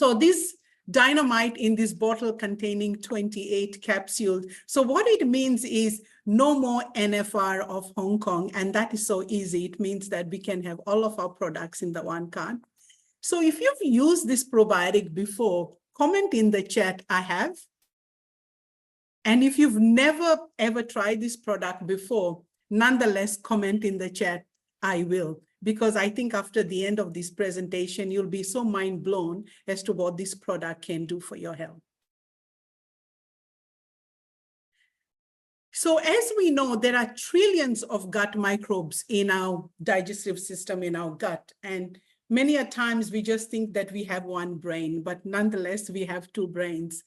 So this dynamite in this bottle containing 28 capsules. So what it means is no more NFR of Hong Kong. And that is so easy. It means that we can have all of our products in the one card. So if you've used this probiotic before, comment in the chat, I have. And if you've never ever tried this product before, nonetheless, comment in the chat, I will. Because I think after the end of this presentation, you'll be so mind blown as to what this product can do for your health. So as we know, there are trillions of gut microbes in our digestive system, in our gut. And many a times we just think that we have one brain, but nonetheless, we have two brains.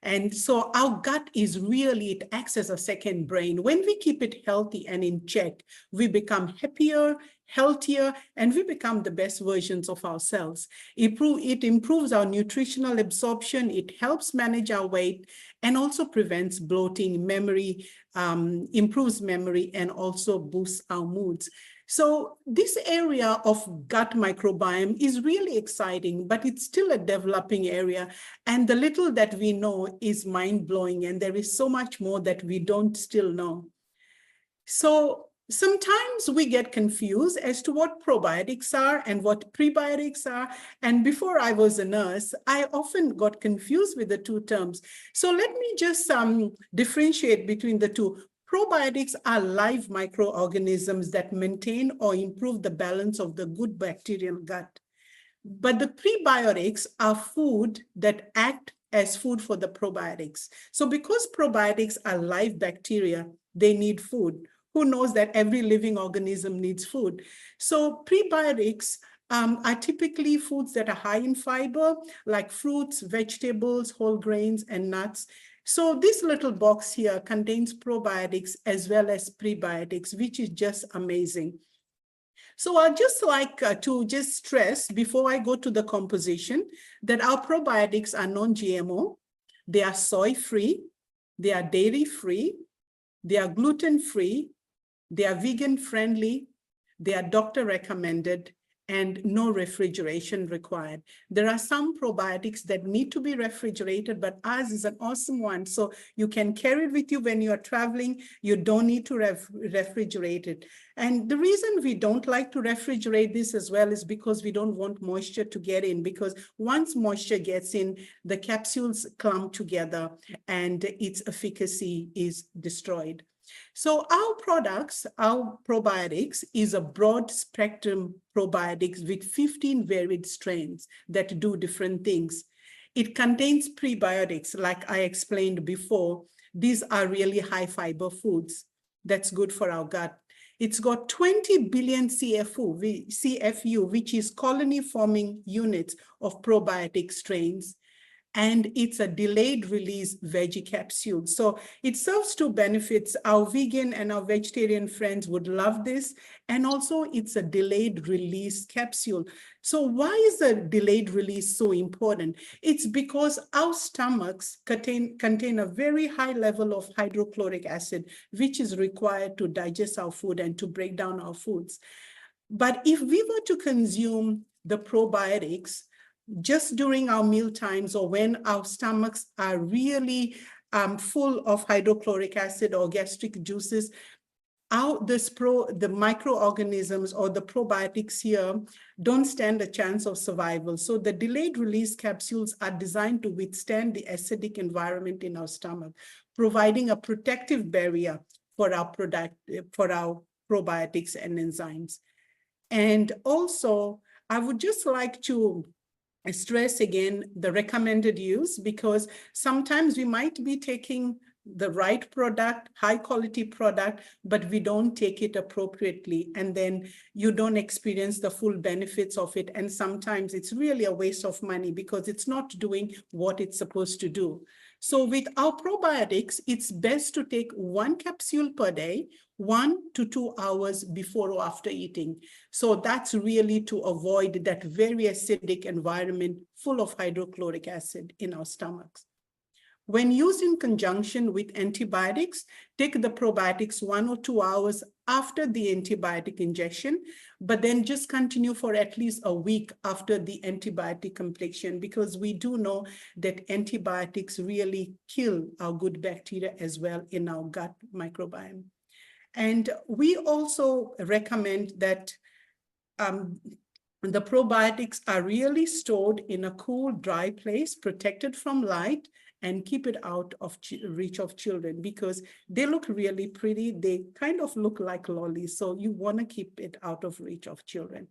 And so our gut is really, it acts as a second brain. When we keep it healthy and in check, we become happier, healthier, and we become the best versions of ourselves. It improves our nutritional absorption, it helps manage our weight, and also prevents bloating, memory, improves memory, and also boosts our moods. So this area of gut microbiome is really exciting, but it's still a developing area. And the little that we know is mind-blowing, and there is so much more that we don't still know. So sometimes we get confused as to what probiotics are and what prebiotics are. And before I was a nurse, I often got confused with the two terms. So let me just differentiate between the two. Probiotics are live microorganisms that maintain or improve the balance of the good bacterial gut. But the prebiotics are food that act as food for the probiotics. So because probiotics are live bacteria, they need food. Who knows that every living organism needs food? So prebiotics are typically foods that are high in fiber, like fruits, vegetables, whole grains, and nuts. So this little box here contains probiotics as well as prebiotics, which is just amazing. So I'd just like to just stress before I go to the composition that our probiotics are non-GMO, they are soy-free, they are dairy-free, they are gluten-free, they are vegan-friendly, they are doctor-recommended, and no refrigeration required. There are some probiotics that need to be refrigerated, but ours is an awesome one. So you can carry it with you when you are traveling. You don't need to refrigerate it. And the reason we don't like to refrigerate this as well is because we don't want moisture to get in, because once moisture gets in, the capsules clump together and its efficacy is destroyed. So our products, our probiotics, is a broad spectrum probiotics with 15 varied strains that do different things. It contains prebiotics, like I explained before. These are really high fiber foods. That's good for our gut. It's got 20 billion CFU, which is colony forming units of probiotic strains. And it's a delayed release veggie capsule. So it serves two benefits. Our vegan and our vegetarian friends would love this. And also it's a delayed release capsule. So why is the delayed release so important? It's because our stomachs contain a very high level of hydrochloric acid, which is required to digest our food and to break down our foods. But if we were to consume the probiotics just during our meal times, or when our stomachs are really full of hydrochloric acid or gastric juices, the microorganisms or the probiotics here don't stand a chance of survival. So the delayed release capsules are designed to withstand the acidic environment in our stomach, providing a protective barrier for our probiotics and enzymes. And also, I would just like to stress again the recommended use, because sometimes we might be taking the right product, high quality product, but we don't take it appropriately. And then you don't experience the full benefits of it. And sometimes it's really a waste of money because it's not doing what it's supposed to do. So with our probiotics, it's best to take 1 capsule per day, 1 to 2 hours before or after eating. So that's really to avoid that very acidic environment full of hydrochloric acid in our stomachs. When used in conjunction with antibiotics, take the probiotics 1 or 2 hours after the antibiotic injection, but then just continue for at least a week after the antibiotic completion, because we do know that antibiotics really kill our good bacteria as well in our gut microbiome. And we also recommend that the probiotics are really stored in a cool, dry place, protected from light, and keep it out of reach of children, because they look really pretty. They kind of look like lollies, so you want to keep it out of reach of children.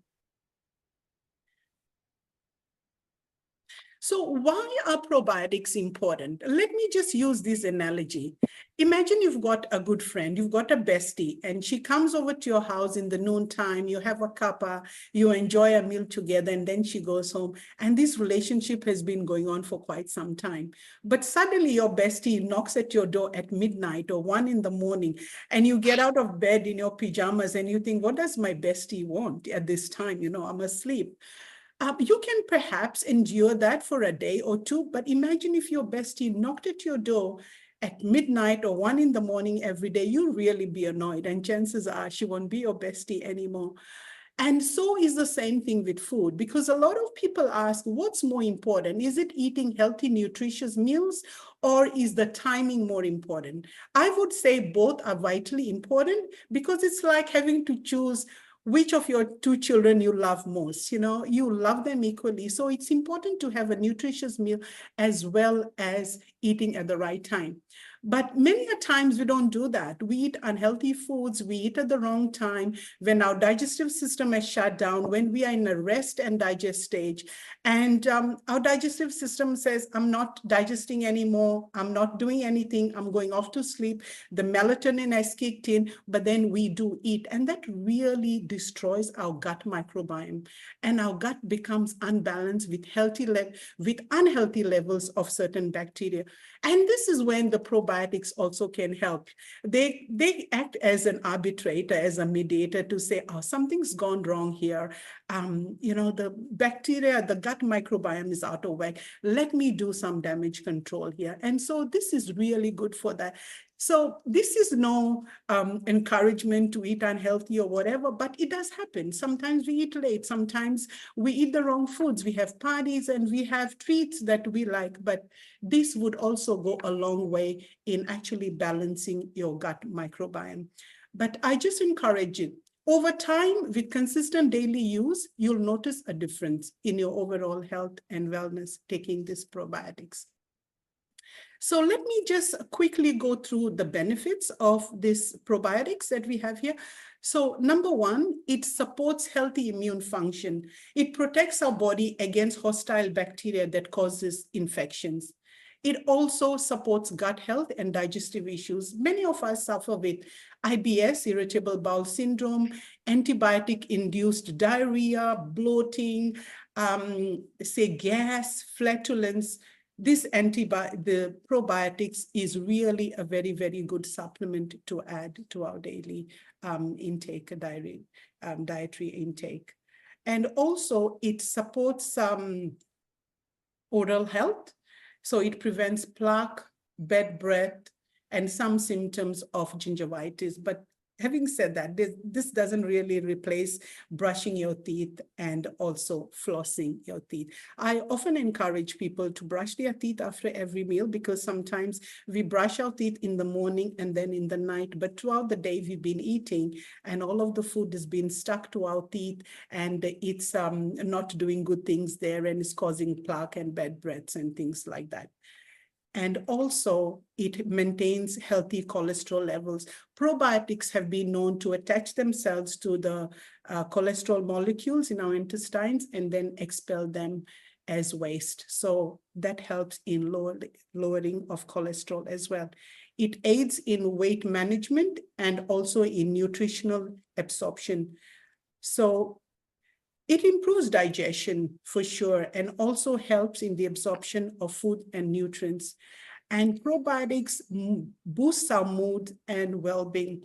So why are probiotics important? Let me just use this analogy. Imagine you've got a good friend, you've got a bestie, and she comes over to your house in the noontime, you have a cuppa, you enjoy a meal together, and then she goes home. And this relationship has been going on for quite some time. But suddenly your bestie knocks at your door at midnight or 1 in the morning, and you get out of bed in your pajamas and you think, what does my bestie want at this time? You know, I'm asleep. You can perhaps endure that for a day or two, but imagine if your bestie knocked at your door at midnight or 1 in the morning every day. You'll really be annoyed, and chances are she won't be your bestie anymore. And so is the same thing with food, because a lot of people ask, what's more important? Is it eating healthy, nutritious meals, or is the timing more important? I would say both are vitally important, because it's like having to choose which of your 2 children you love most. You know, you love them equally. So it's important to have a nutritious meal as well as eating at the right time. But many a times we don't do that. We eat unhealthy foods, we eat at the wrong time, when our digestive system is shut down, when we are in a rest and digest stage. And our digestive system says, I'm not digesting anymore, I'm not doing anything, I'm going off to sleep. The melatonin has kicked in, but then we do eat. And that really destroys our gut microbiome. And our gut becomes unbalanced with unhealthy levels of certain bacteria. And this is when the probiotics also can help. They act as an arbitrator, as a mediator, to say, oh, something's gone wrong here. You know, the bacteria, the gut microbiome is out of whack. Let me do some damage control here. And so this is really good for that. So this is no encouragement to eat unhealthy or whatever, but it does happen. Sometimes we eat late, sometimes we eat the wrong foods. We have parties and we have treats that we like, but this would also go a long way in actually balancing your gut microbiome. But I just encourage you, over time, with consistent daily use, you'll notice a difference in your overall health and wellness taking these probiotics. So let me just quickly go through the benefits of these probiotics that we have here. So number one, it supports healthy immune function. It protects our body against hostile bacteria that causes infections. It also supports gut health and digestive issues. Many of us suffer with IBS, irritable bowel syndrome, antibiotic-induced diarrhea, bloating, say gas, flatulence. The probiotics is really a very, very good supplement to add to our daily dietary intake. And also it supports oral health. So it prevents plaque, bad breath, and some symptoms of gingivitis. But having said that, this doesn't really replace brushing your teeth and also flossing your teeth. I often encourage people to brush their teeth after every meal, because sometimes we brush our teeth in the morning and then in the night, but throughout the day we've been eating and all of the food has been stuck to our teeth, and it's not doing good things there, and it's causing plaque and bad breaths and things like that. And also it maintains healthy cholesterol levels. Probiotics have been known to attach themselves to the cholesterol molecules in our intestines and then expel them as waste. So that helps in lowering of cholesterol as well. It aids in weight management and also in nutritional absorption. So it improves digestion for sure, and also helps in the absorption of food and nutrients. And probiotics boost our mood and well-being.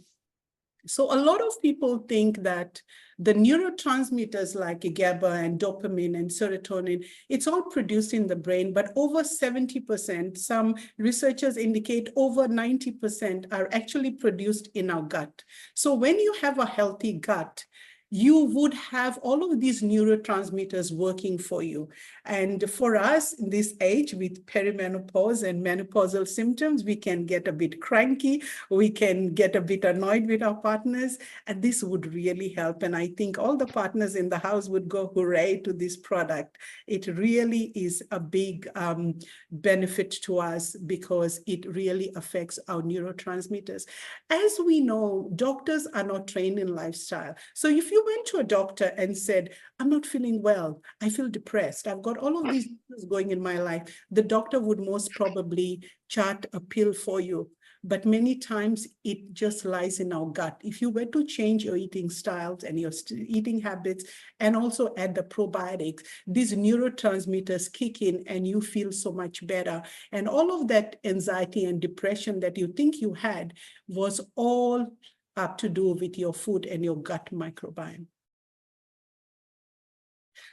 So a lot of people think that the neurotransmitters like GABA and dopamine and serotonin, it's all produced in the brain, but over 70%, some researchers indicate over 90% are actually produced in our gut. So when you have a healthy gut, you would have all of these neurotransmitters working for you. And for us in this age with perimenopause and menopausal symptoms, we can get a bit cranky, we can get a bit annoyed with our partners, and this would really help. And I think all the partners in the house would go hooray to this product. It really is a big benefit to us because it really affects our neurotransmitters. As we know, doctors are not trained in lifestyle. So if you went to a doctor and said, I'm not feeling well, I feel depressed, I've got all of these things going in my life, the doctor would most probably chart a pill for you. But many times it just lies in our gut. If you were to change your eating styles and your eating habits and also add the probiotics, these neurotransmitters kick in and you feel so much better. And all of that anxiety and depression that you think you had was all up to do with your food and your gut microbiome.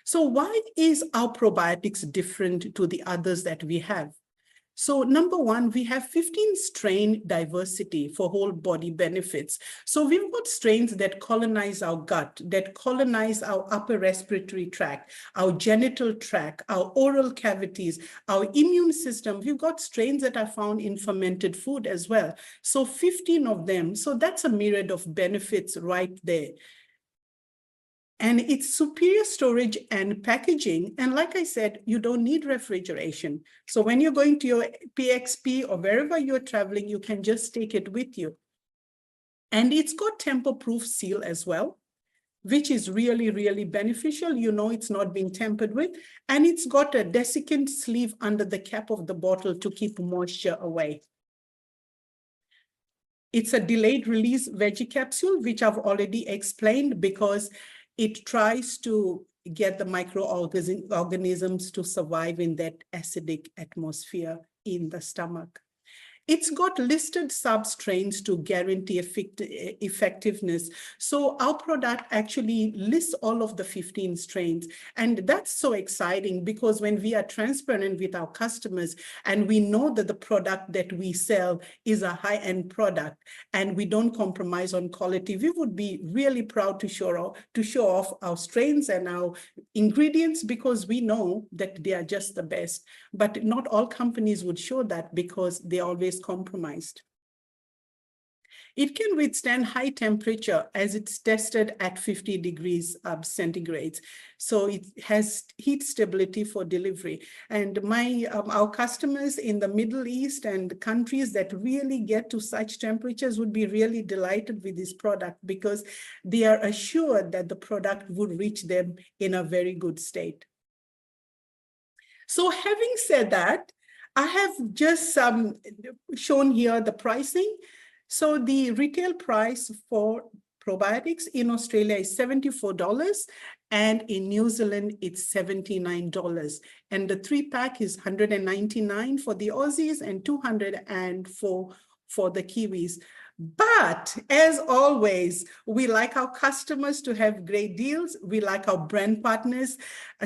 So why is our probiotics different to the others that we have? So number one, we have 15 strain diversity for whole body benefits. So we've got strains that colonize our gut, that colonize our upper respiratory tract, our genital tract, our oral cavities, our immune system. We've got strains that are found in fermented food as well. So 15 of them. So that's a myriad of benefits right there. And it's superior storage and packaging. And like I said, you don't need refrigeration. So when you're going to your PXP or wherever you're traveling, you can just take it with you. And it's got tamper-proof seal as well, which is really, really beneficial. You know it's not being tampered with. And it's got a desiccant sleeve under the cap of the bottle to keep moisture away. It's a delayed release veggie capsule, which I've already explained because it tries to get the microorganisms to survive in that acidic atmosphere in the stomach. It's got listed sub-strains to guarantee effectiveness. So our product actually lists all of the 15 strains. And that's so exciting because when we are transparent with our customers and we know that the product that we sell is a high-end product and we don't compromise on quality, we would be really proud to show off our strains and our ingredients because we know that they are just the best. But not all companies would show that because they always compromised. It can withstand high temperature as it's tested at 50 degrees centigrade. So it has heat stability for delivery. And our customers in the Middle East and countries that really get to such temperatures would be really delighted with this product because they are assured that the product would reach them in a very good state. So having said that, I have just shown here the pricing. So the retail price for probiotics in Australia is $74 and in New Zealand it's $79. And the 3-pack is $199 for the Aussies and $204 for the Kiwis. But as always, we like our customers to have great deals. We like our brand partners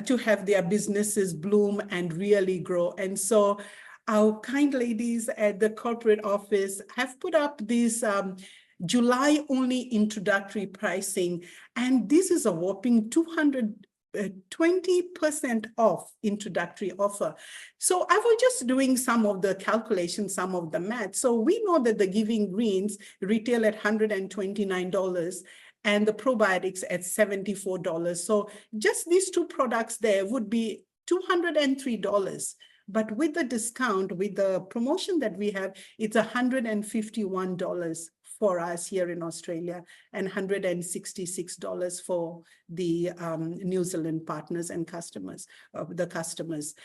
to have their businesses bloom and really grow. And so our kind ladies at the corporate office have put up this July only introductory pricing. And this is a whopping 20% off introductory offer. So I was just doing some of the calculations, some of the math. So we know that the Giving Greens retail at $129 and the probiotics at $74. So just these two products there would be $203. But with the discount, with the promotion that we have, it's $151 for us here in Australia and $166 for the New Zealand partners and customers, the customers.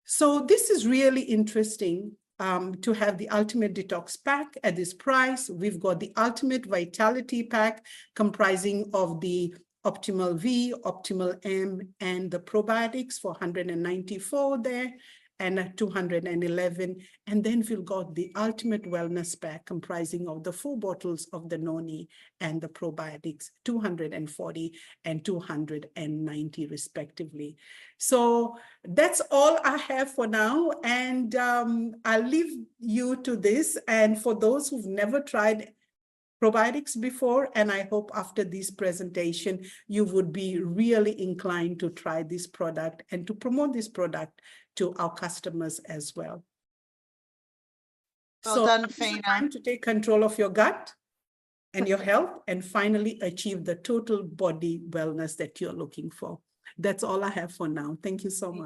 So this is really interesting to have the Ultimate Detox Pack at this price. We've got the Ultimate Vitality Pack comprising of the Optimal V, Optimal M, and the probiotics for $194 there. and 211. And then we've got the Ultimate Wellness Pack comprising of the 4 bottles of the noni and the probiotics, 240 and 290 respectively. So that's all I have for now. And I'll leave you to this. And for those who've never tried probiotics before, and I hope after this presentation, you would be really inclined to try this product and to promote this product to our customers as well. Well so done, it's Fina. time to take control of your gut and your health and finally achieve the total body wellness that you're looking for. That's all I have for now. Thank you so much.